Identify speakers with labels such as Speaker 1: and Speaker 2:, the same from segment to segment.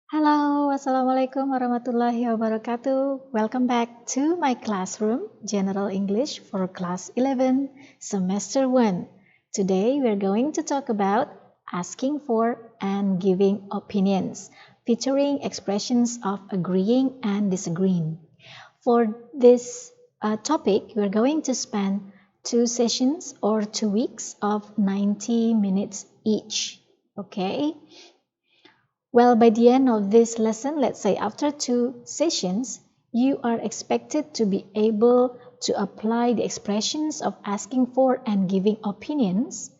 Speaker 1: Hello, Assalamualaikum warahmatullahi wabarakatuh. Welcome back to my classroom, General English for Class 11, Semester 1. Today we're going to talk about asking for and giving opinions, featuring expressions of agreeing and disagreeing. For this topic, we're going to spend 2 sessions or 2 weeks of 90 minutes each. Okay? Well, by the end of this lesson, let's say after 2 sessions, you are expected to be able to apply the expressions of asking for and giving opinions,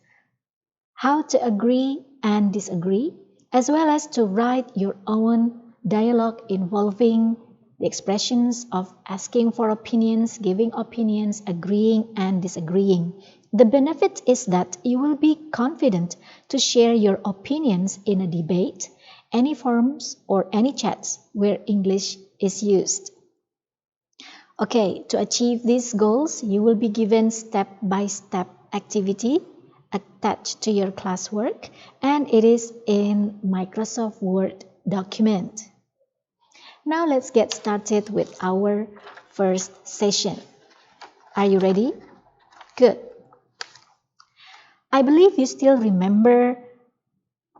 Speaker 1: how to agree and disagree, as well as to write your own dialogue involving the expressions of asking for opinions, giving opinions, agreeing and disagreeing. The benefit is that you will be confident to share your opinions in a debate, any forums or any chats where English is used. Okay, to achieve these goals, you will be given step-by-step activity attached to your classwork, and it is in Microsoft Word document. Now let's get started with our first session. Are you ready? Good. I believe you still remember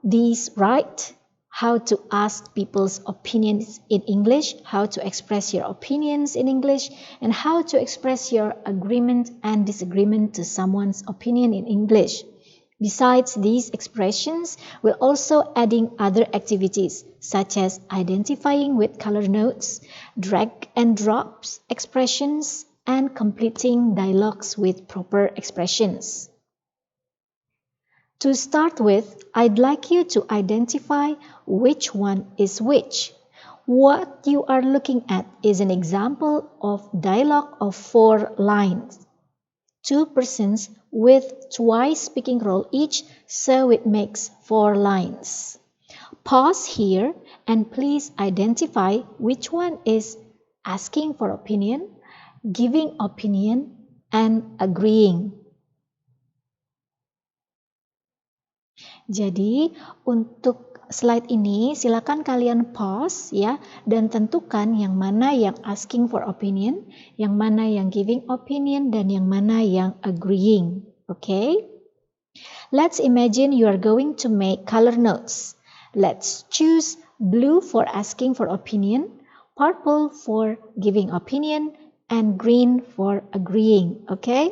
Speaker 1: these, right? How to ask people's opinions in English, how to express your opinions in English, and how to express your agreement and disagreement to someone's opinion in English. Besides these expressions, we're also adding other activities such as identifying with color notes, drag and drops expressions, and completing dialogues with proper expressions. To start with, I'd like you to identify which one is which. What you are looking at is an example of dialogue of 4 lines. 2 persons with twice speaking role each, so it makes 4 lines. Pause here and please identify which one is asking for opinion, giving opinion, and agreeing. Jadi, untuk slide ini silakan kalian pause ya dan tentukan yang mana yang asking for opinion, yang mana yang giving opinion dan yang mana yang agreeing. Okay? Let's imagine you are going to make color notes. Let's choose blue for asking for opinion, purple for giving opinion, and green for agreeing. Okay?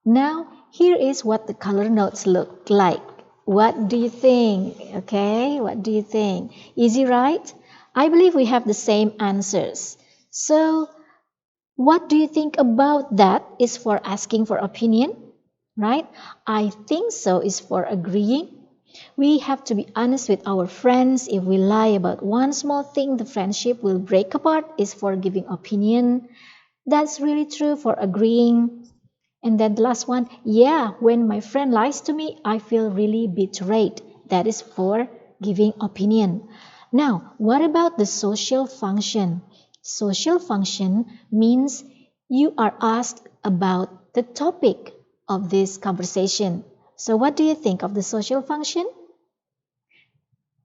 Speaker 1: Now, here is what the color notes look like. What do you think? Okay, what do you think? Easy, right? I believe we have the same answers. So, what do you think about that is for asking for opinion? Right? I think so is for agreeing. We have to be honest with our friends. If we lie about one small thing, the friendship will break apart is for giving opinion. That's really true for agreeing. And then the last one, yeah, when my friend lies to me, I feel really betrayed. That is for giving opinion. Now, what about the social function? Social function means you are asked about the topic of this conversation. So what do you think of the social function?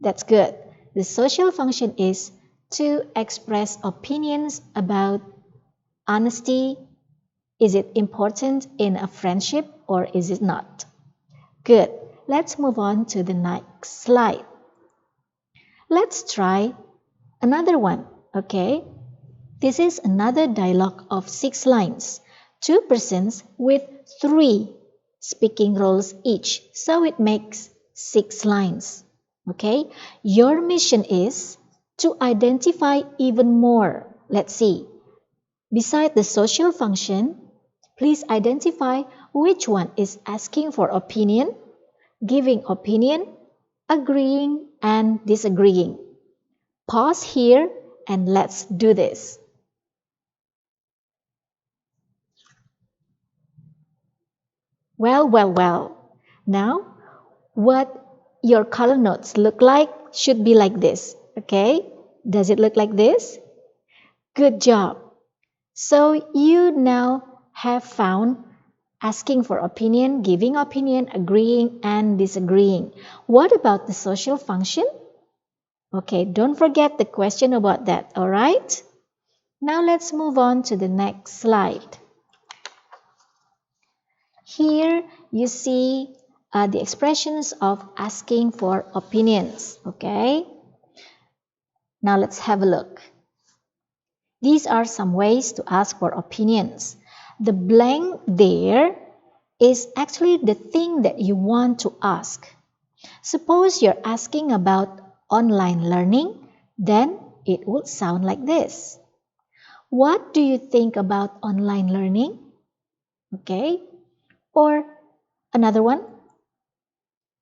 Speaker 1: That's good. The social function is to express opinions about honesty. Is it important in a friendship or is it not? Good. Let's move on to the next slide. Let's try another one, okay? This is another dialogue of 6 lines. 2 persons with 3 speaking roles each, so it makes 6 lines, okay? Your mission is to identify even more. Let's see. Beside the social function, please identify which one is asking for opinion, giving opinion, agreeing, and disagreeing. Pause here and let's do this. Well. Now, what your color notes look like should be like this. Okay? Does it look like this? Good job. So you now have found asking for opinion, giving opinion, agreeing, and disagreeing. What about the social function? Okay, don't forget the question about that, alright? Now let's move on to the next slide. Here you see the expressions of asking for opinions, okay? Now let's have a look. These are some ways to ask for opinions. The blank there is actually the thing that you want to ask. Suppose you're asking about online learning, then it would sound like this. What do you think about online learning? Okay. Or another one.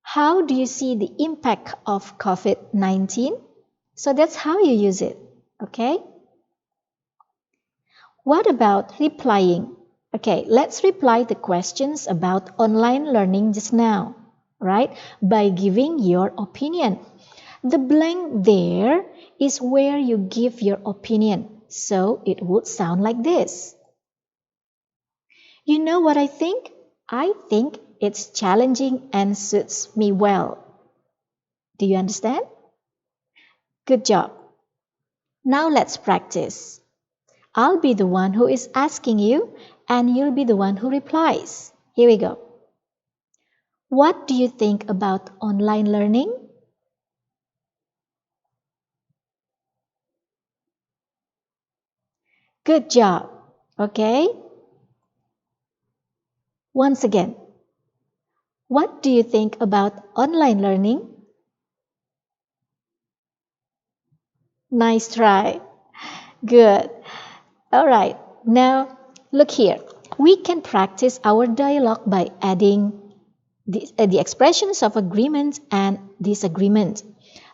Speaker 1: How do you see the impact of COVID-19? So that's how you use it. Okay. What about replying? Okay, let's reply the questions about online learning just now, right? By giving your opinion. The blank there is where you give your opinion, so it would sound like this. You know what I think? I think it's challenging and suits me well. Do you understand? Good job. Now let's practice. I'll be the one who is asking you, and you'll be the one who replies. Here we go. What do you think about online learning? Good job. Okay. Once again. What do you think about online learning? Nice try. Good. All right. Now, look here. We can practice our dialogue by adding the expressions of agreement and disagreement.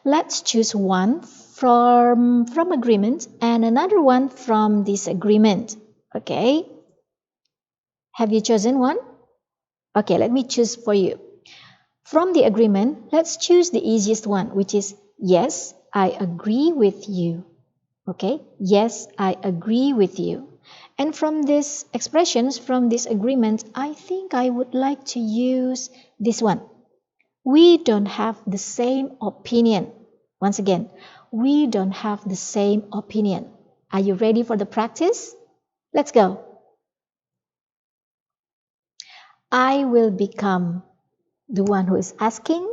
Speaker 1: Let's choose one from agreement and another one from disagreement. Okay? Have you chosen one? Okay, let me choose for you. From the agreement, let's choose the easiest one, which is yes, I agree with you. Okay? Yes, I agree with you. And from these expressions, from this agreement, I think I would like to use this one. We don't have the same opinion. Once again, we don't have the same opinion. Are you ready for the practice? Let's go. I will become the one who is asking,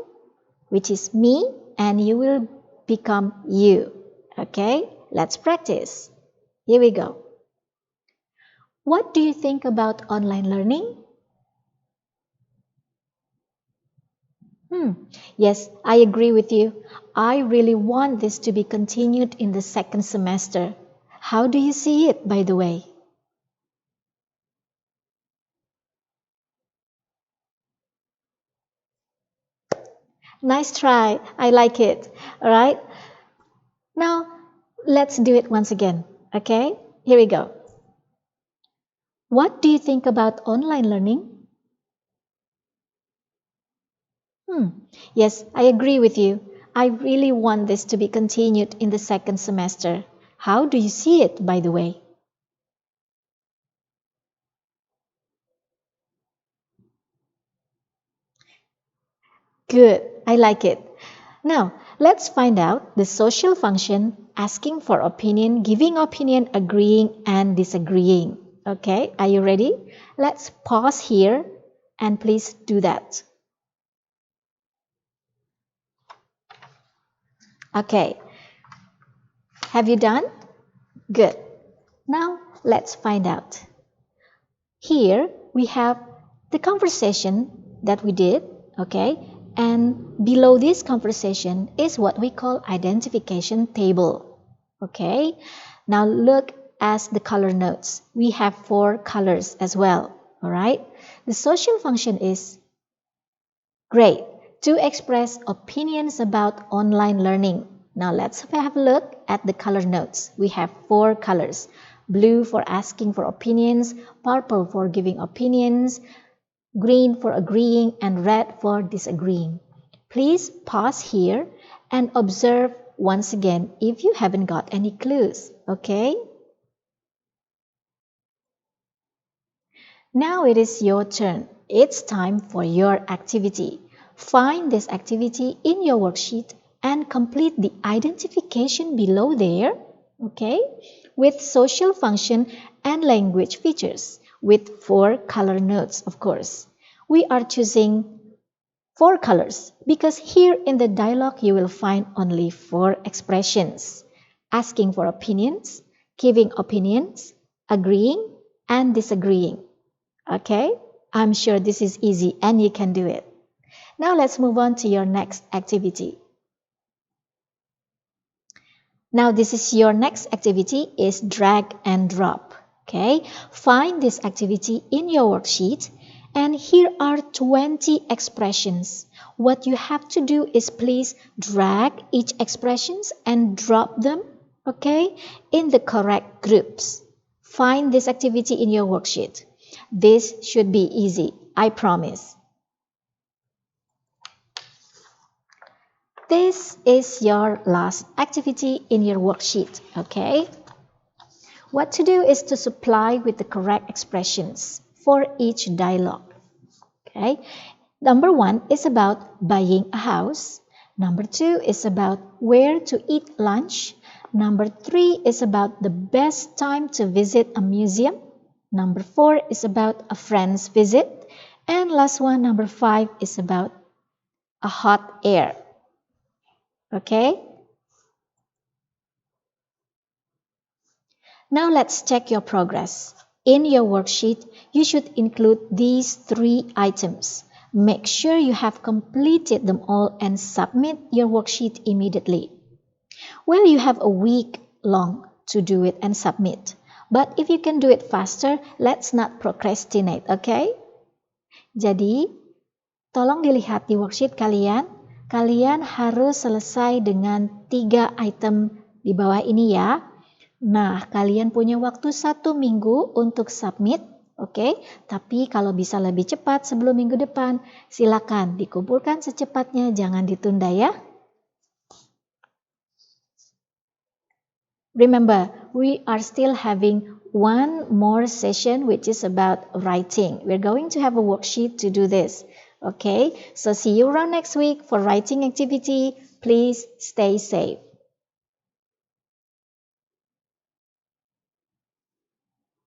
Speaker 1: which is me, and you will become you. Okay, let's practice. Here we go. What do you think about online learning? Yes, I agree with you. I really want this to be continued in the second semester. How do you see it, by the way? Nice try. I like it. All right. Now, let's do it once again. Okay? Here we go. What do you think about online learning? Yes, I agree with you. I really want this to be continued in the second semester. How do you see it, by the way? Good. I like it. Now, let's find out the social function asking for opinion, giving opinion, agreeing, and disagreeing. Okay, are you ready? Let's pause here and please do that. Okay, have you done? Good. Now, let's find out. Here we have the conversation that we did, okay? And below this conversation is what we call identification table, okay? Now look at the color notes. We have 4 colors as well, all right? The social function is great to express opinions about online learning. Now let's have a look at the color notes. We have 4 colors. Blue for asking for opinions, purple for giving opinions, green for agreeing, and red for disagreeing. Please pause here and observe once again if you haven't got any clues, okay? Now it is your turn. It's time for your activity. Find this activity in your worksheet and complete the identification below there, okay, with social function and language features, with 4 color notes, of course. We are choosing 4 colors because here in the dialogue you will find only 4 expressions: asking for opinions, giving opinions, agreeing, and disagreeing. Okay, I'm sure this is easy and you can do it. Now let's move on to your next activity. Now this is your next activity is drag and drop. Okay, find this activity in your worksheet and here are 20 expressions. What you have to do is please drag each expressions and drop them, okay, in the correct groups. Find this activity in your worksheet. This should be easy, I promise. This is your last activity in your worksheet, okay? What to do is to supply with the correct expressions for each dialogue, okay? Number 1 is about buying a house. Number 2 is about where to eat lunch. Number 3 is about the best time to visit a museum. Number 4 is about a friend's visit. And last one, number 5, is about a hot air. Okay? Now let's check your progress. In your worksheet, you should include these 3 items. Make sure you have completed them all and submit your worksheet immediately. Well, you have a week long to do it and submit. But if you can do it faster, let's not procrastinate, okay? Jadi, tolong dilihat di worksheet kalian. Kalian harus selesai dengan 3 item di bawah ini ya. Nah, kalian punya waktu 1 minggu untuk submit, oke? Tapi kalau bisa lebih cepat sebelum minggu depan, silakan dikumpulkan secepatnya, jangan ditunda ya. Remember, we are still having one more session which is about writing. We're going to have a worksheet to do this. Okay, so see you around next week for writing activity. Please stay safe.